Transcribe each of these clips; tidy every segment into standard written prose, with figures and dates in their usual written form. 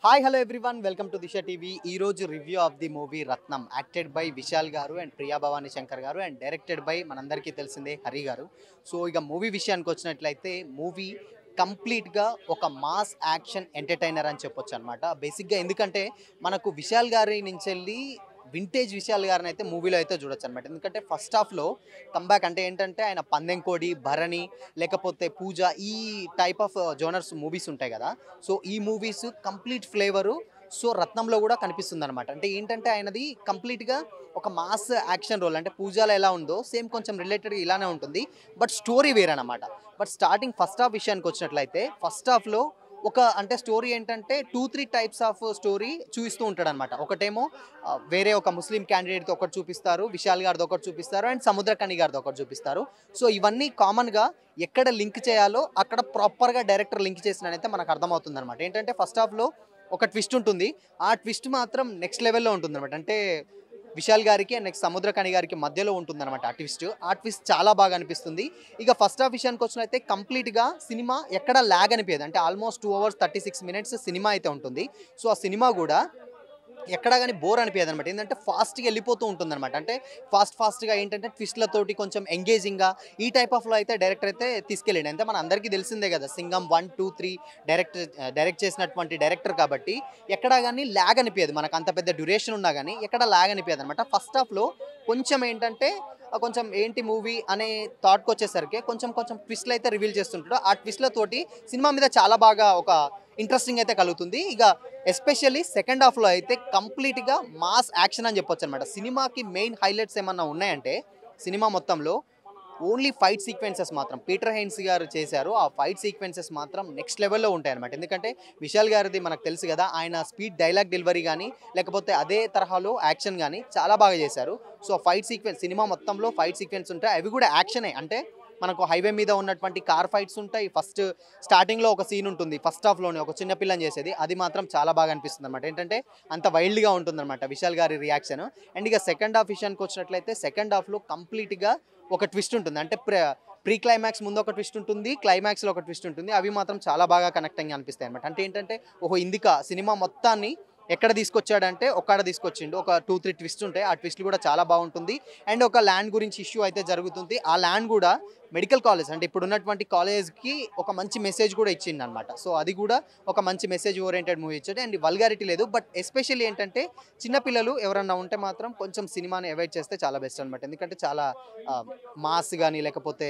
Hi hello everyone welcome to Disha TV. ఈ రోజు review of the movie Ratnam, acted by Vishal గారు and Priya Bhavani Shankar గారు and directed by మనందరికీ తెలిసిందే హరి గారు. సో ఇక మూవీ విషయానికి వచ్చినట్లయితే మూవీ కంప్లీట్గా ఒక మాస్ యాక్షన్ ఎంటర్టైనర్ అని చెప్పొచ్చు అనమాట. బేసిక్గా ఎందుకంటే మనకు విశాల్ గారి నుంచి వెళ్ళి వింటేజ్ విశాల్ గారిని అయితే మూవీలో అయితే చూడొచ్చు అనమాట. ఎందుకంటే ఫస్ట్ హాఫ్లో కంబ్యాక్ అంటే ఏంటంటే ఆయన పందెంకోడి, భరణి, లేకపోతే పూజ, ఈ టైప్ ఆఫ్ జోనర్స్ మూవీస్ ఉంటాయి కదా. సో ఈ మూవీస్ కంప్లీట్ ఫ్లేవరు సో రత్నంలో కూడా కనిపిస్తుంది అనమాట. అంటే ఏంటంటే ఆయనది కంప్లీట్గా ఒక మాస్ యాక్షన్ రోల్. అంటే పూజలో ఎలా ఉందో సేమ్ కొంచెం రిలేటెడ్గా ఇలానే ఉంటుంది, బట్ స్టోరీ వేరనమాట. బట్ స్టార్టింగ్ ఫస్ట్ హాఫ్ విషయానికి వచ్చినట్లయితే ఫస్ట్ హాఫ్లో ఒక అంటే స్టోరీ ఏంటంటే 2-3 టైప్స్ ఆఫ్ స్టోరీ చూపిస్తూ ఉంటాడు అనమాట. ఒకటేమో వేరే ఒక ముస్లిం క్యాండిడేట్తో ఒకటి చూపిస్తారు, విశాల్ గారిది ఒకటి చూపిస్తారు, అండ్ సముద్రకని గారిది ఒకటి చూపిస్తారు. సో ఇవన్నీ కామన్గా ఎక్కడ లింక్ చేయాలో అక్కడ ప్రాపర్గా డైరెక్టర్ లింక్ చేసినైతే మనకు అర్థమవుతుంది అనమాట. ఏంటంటే ఫస్ట్ హాఫ్లో ఒక ట్విస్ట్ ఉంటుంది, ఆ ట్విస్ట్ మాత్రం నెక్స్ట్ లెవెల్లో ఉంటుంది అనమాట. అంటే విశాల్ గారికి అండ్ నెక్స్ట్ సముద్రకని గారికి మధ్యలో ఉంటుందన్నమాట ఆ ట్విస్ట్ చాలా బాగా అనిపిస్తుంది. ఇక ఫస్ట్ హాఫ్ విషయానికి వచ్చినైతే కంప్లీట్గా సినిమా ఎక్కడ ల్యాగ్ అనిపించదు. అంటే ఆల్మోస్ట్ 2 hours 36 minutes సినిమా అయితే ఉంటుంది. సో ఆ సినిమా కూడా ఎక్కడా కానీ బోర్ అనిపించదు అనమాట. ఏంటంటే ఫాస్ట్గా వెళ్ళిపోతూ ఉంటుంది అనమాట. అంటే ఫాస్ట్గా ఏంటంటే ట్విస్ట్లతోటి కొంచెం ఎంగేజింగ్గా ఈ టైప్ ఆఫ్లో అయితే డైరెక్టర్ అయితే తీసుకెళ్ళండి. అంటే మన అందరికీ తెలిసిందే కదా, సింగం 1, 2, 3 డైరెక్ట్ చేసినటువంటి డైరెక్టర్ కాబట్టి ఎక్కడా కానీ ల్యాగ్ అనిపించదు. మనకు అంత పెద్ద డ్యూరేషన్ ఉన్నా కానీ ఎక్కడ ల్యాగ్ అనిపించదు అనమాట. ఫస్ట్ హాఫ్లో కొంచెం ఏంటంటే కొంచెం ఏంటి మూవీ అనే థాట్కి వచ్చేసరికి కొంచెం కొంచెం ట్విస్ట్లు అయితే రివీల్ చేస్తుంటాడు. ఆ ట్విస్ట్లతోటి సినిమా మీద చాలా బాగా ఒక ఇంట్రెస్టింగ్ అయితే కలుగుతుంది. ఇక ఎస్పెషల్లీ సెకండ్ హాఫ్లో అయితే కంప్లీట్గా మాస్ యాక్షన్ అని చెప్పొచ్చు అనమాట. సినిమాకి మెయిన్ హైలైట్స్ ఏమన్నా ఉన్నాయంటే సినిమా మొత్తంలో ఓన్లీ ఫైట్ సీక్వెన్సెస్ మాత్రం పీటర్ హైన్స్ గారు చేశారు. ఆ ఫైట్ సీక్వెన్సెస్ మాత్రం నెక్స్ట్ లెవెల్లో ఉంటాయి అనమాట. ఎందుకంటే విశాల్ గారిది మనకు తెలుసు కదా, ఆయన స్పీడ్ డైలాగ్ డెలివరీ కానీ లేకపోతే అదే తరహాలో యాక్షన్ కానీ చాలా బాగా చేశారు. సో ఫైట్ సీక్వెన్స్ సినిమా మొత్తంలో ఫైట్ సీక్వెన్స్ ఉంటాయి, అవి కూడా యాక్షనే. అంటే మనకు హైవే మీద ఉన్నటువంటి కార్ ఫైట్స్ ఉంటాయి. ఫస్ట్ స్టార్టింగ్లో ఒక సీన్ ఉంటుంది, ఫస్ట్ హాఫ్లోనే ఒక చిన్న పిల్లని చేసేది, అది మాత్రం చాలా బాగా అనిపిస్తుంది అనమాట. ఏంటంటే అంత వైల్డ్గా ఉంటుంది అనమాట విశాల్ గారి రియాక్షన్. అండ్ ఇక సెకండ్ హాఫ్ విషయానికి వచ్చినట్లయితే సెకండ్ హాఫ్లో కంప్లీట్గా ఒక ట్విస్ట్ ఉంటుంది. అంటే ప్రీ క్లైమాక్స్ ముందు ఒక ట్విస్ట్ ఉంటుంది, క్లైమాక్స్లో ఒక ట్విస్ట్ ఉంటుంది, అవి మాత్రం చాలా బాగా కనెక్టింగ్ అనిపిస్తాయి అనమాట. అంటే ఏంటంటే ఓహో ఇందిక సినిమా మొత్తాన్ని ఎక్కడ తీసుకొచ్చాడంటే ఒక్కడ తీసుకొచ్చిండు. ఒక 2-3 ట్విస్ట్ ఉంటాయి, ఆ ట్విస్ట్ కూడా చాలా బాగుంటుంది. అండ్ ఒక ల్యాండ్ గురించి ఇష్యూ అయితే జరుగుతుంది, ఆ ల్యాండ్ కూడా మెడికల్ కాలేజ్ అంటే ఇప్పుడు ఉన్నటువంటి కాలేజ్కి ఒక మంచి మెసేజ్ కూడా ఇచ్చింది అనమాట. సో అది కూడా ఒక మంచి మెసేజ్ ఓరియంటెడ్ మూవీ ఇచ్చాడు. అండ్ వల్గారిటీ లేదు, బట్ ఎస్పెషల్లీ ఏంటంటే చిన్నపిల్లలు ఎవరన్నా ఉంటే మాత్రం కొంచెం సినిమాని అవాయిడ్ చేస్తే చాలా బెస్ట్ అనమాట. ఎందుకంటే చాలా మాస్ కానీ లేకపోతే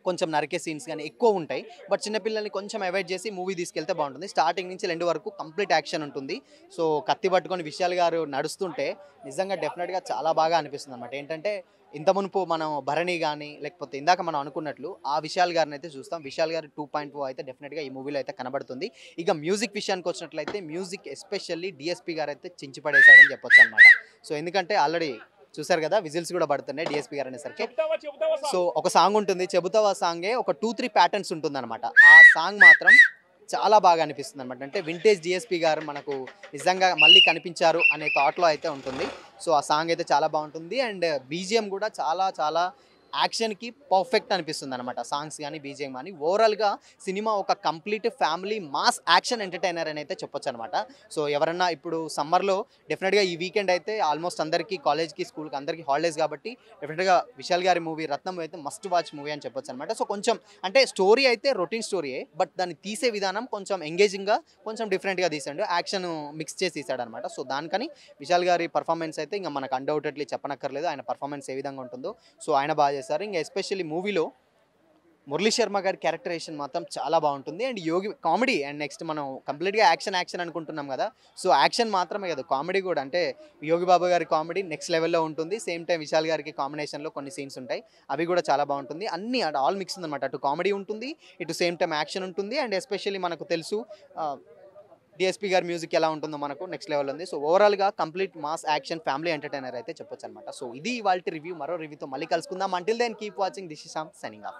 కొంచెం నరికే సీన్స్ కానీ ఎక్కువ ఉంటాయి. బట్ చిన్నపిల్లల్ని కొంచెం అవాయిడ్ చేసి మూవీ తీసుకెళ్తే బాగుంటుంది. స్టార్టింగ్ నుంచి ఎండ్ వరకు కంప్లీట్ యాక్షన్ ఉంటుంది. సో కత్తి పట్టుకొని విశాల్ గారు నడుస్తుంటే నిజంగా డెఫినెట్గా చాలా బాగా అనిపిస్తుంది అనమాట. ఏంటంటే ఇంత మునుపు మనం భరణి కానీ లేకపోతే ఇందాక మనం అనుకున్నట్లు ఆ విశాల్ గారిని అయితే చూస్తాం. విశాల్ గారు 2.0 అయితే డెఫినెట్గా ఈ మూవీలో అయితే కనబడుతుంది. ఇక మ్యూజిక్ విషయానికి వచ్చినట్లయితే మ్యూజిక్ ఎస్పెషల్లీ డిఎస్పి గారు అయితే చించి పడేశాడని చెప్పొచ్చు అనమాట. సో ఎందుకంటే ఆల్రెడీ చూసారు కదా, విజిల్స్ కూడా పడుతున్నాయి డిఎస్పి గారు అనేసరికి. సో ఒక సాంగ్ ఉంటుంది, చెబుతావా సాంగే ఒక 2-3 ప్యాటర్న్స్ ఉంటుంది అనమాట. ఆ సాంగ్ మాత్రం చాలా బాగా అనిపిస్తుంది అనమాట. అంటే వింటేజ్ డిఎస్పి గారు మనకు నిజంగా మళ్ళీ కనిపించారు అనే థాట్లో అయితే ఉంటుంది. సో ఆ సాంగ్ అయితే చాలా బాగుంటుంది. అండ్ బీజిఎం కూడా చాలా చాలా యాక్షన్కి పర్ఫెక్ట్ అనిపిస్తుంది అనమాట. సాంగ్స్ కానీ బీజిఎం కానీ ఓవరాల్గా సినిమా ఒక complete family mass action entertainer అని అయితే చెప్పొచ్చు అనమాట. సో ఎవరన్నా ఇప్పుడు సమ్మర్లో డెఫినెట్గా ఈ వీకెండ్ అయితే ఆల్మోస్ట్ అందరికీ కాలేజ్కి స్కూల్కి అందరికీ హాలిడేస్ కాబట్టి డెఫినెట్గా విశాల్ గారి మూవీ రత్నం అయితే మస్ట్ వాచ్ మూవీ అని చెప్పొచ్చు అనమాట. సో కొంచెం అంటే స్టోరీ అయితే రొటీన్ స్టోరీయే, బట్ దాన్ని తీసే విధానం కొంచెం ఎంగేజింగ్గా కొంచెం డిఫరెంట్గా తీసాడు, యాక్షన్ మిక్స్ చేసి తీసాడు అనమాట. సో దానికని విశాల్ గారి పర్ఫార్మెన్స్ అయితే ఇంకా మనకు అన్డౌటెడ్లీ చెప్పనక్కర్లేదు, ఆయన పర్ఫార్మెన్స్ ఏ విధంగా ఉంటుందో. సో ఆయన బాగా చేశారు. ఇంకా ఎస్పెషల్లీ మూవీలో మురళీ శర్మ గారి క్యారెక్టరేషన్ మాత్రం చాలా బాగుంటుంది. And Yogi comedy and next మనం కంప్లీట్గా యాక్షన్ అనుకుంటున్నాం కదా, సో యాక్షన్ మాత్రమే కదా కామెడీ కూడా. అంటే యోగి బాబు గారి కామెడీ నెక్స్ట్ లెవెల్లో ఉంటుంది. సేమ్ టైం విశాల్ గారికి కాంబినేషన్లో కొన్ని సీన్స్ ఉంటాయి, అవి కూడా చాలా బాగుంటుంది. అన్ని ఆల్ మిక్స్ ఉందన్నమాట. అటు కామెడీ ఉంటుంది, ఇటు సేమ్ టైం యాక్షన్ ఉంటుంది. అండ్ ఎస్పెషల్లీ మనకు తెలుసు డిఎస్పీ గారి మ్యూజిక్ ఎలా ఉంటుందో మనకు నెక్స్ట్ లెవెల్ ఉంది. సో ఓవరాల్గా complete mass action family entertainer అయితే చెప్పొచ్చు అనమాట. సో ఇది ఇవాల్టి రివ్యూ. మరో రివ్యూతో మళ్ళీ కలుసుకుందాం. Until then keep watching this is signing of.